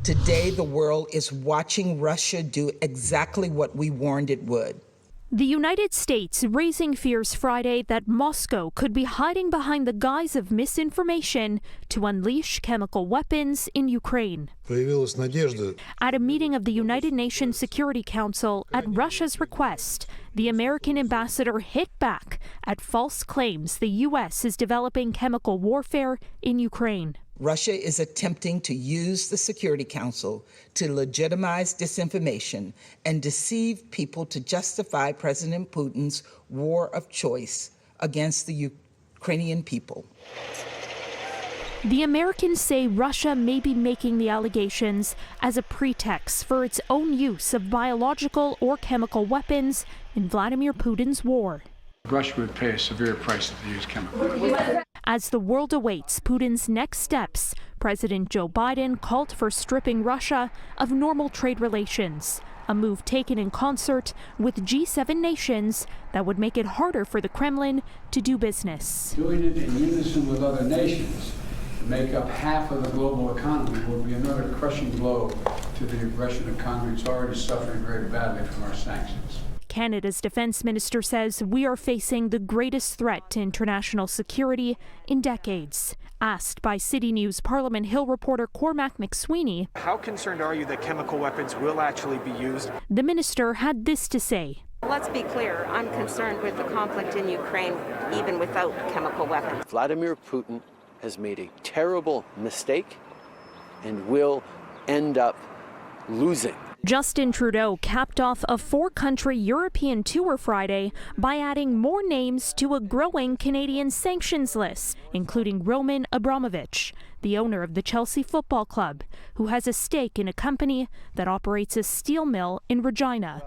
Today, the world is watching Russia do exactly what we warned it would. The United States raising fears Friday that Moscow could be hiding behind the guise of misinformation to unleash chemical weapons in Ukraine. At a meeting of the United Nations Security Council at Russia's request, the American ambassador hit back at false claims the U.S. is developing chemical warfare in Ukraine. Russia is attempting to use the Security Council to legitimize disinformation and deceive people to justify President Putin's war of choice against the Ukrainian people. The Americans say Russia may be making the allegations as a pretext for its own use of biological or chemical weapons in Vladimir Putin's war. Russia would pay a severe price if they use chemicals. As the world awaits Putin's next steps, President Joe Biden called for stripping Russia of normal trade relations, a move taken in concert with G7 nations that would make it harder for the Kremlin to do business. Doing it in unison with other nations to make up half of the global economy will be another crushing blow to the Russian economy. It's already suffering very badly from our sanctions. Canada's defense minister says we are facing the greatest threat to international security in decades. Asked by CityNews Parliament Hill reporter Cormac McSweeney, how concerned are you that chemical weapons will actually be used? The minister had this to say. Let's be clear, I'm concerned with the conflict in Ukraine, even without chemical weapons. Vladimir Putin has made a terrible mistake and will end up losing. Justin Trudeau capped off a 4-country European tour Friday by adding more names to a growing Canadian sanctions list, including Roman Abramovich, the owner of the Chelsea Football Club, who has a stake in a company that operates a steel mill in Regina.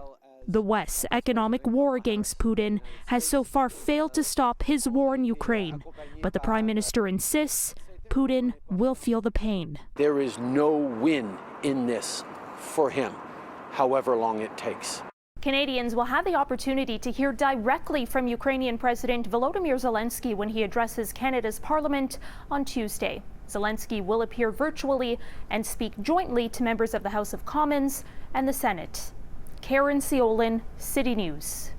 The West's economic war against Putin has so far failed to stop his war in Ukraine, but the Prime Minister insists Putin will feel the pain. There is no win in this for him, however long it takes. Canadians will have the opportunity to hear directly from Ukrainian President Volodymyr Zelensky when he addresses Canada's Parliament on Tuesday. Zelensky will appear virtually and speak jointly to members of the House of Commons and the Senate. Caryn Ceolin, City News.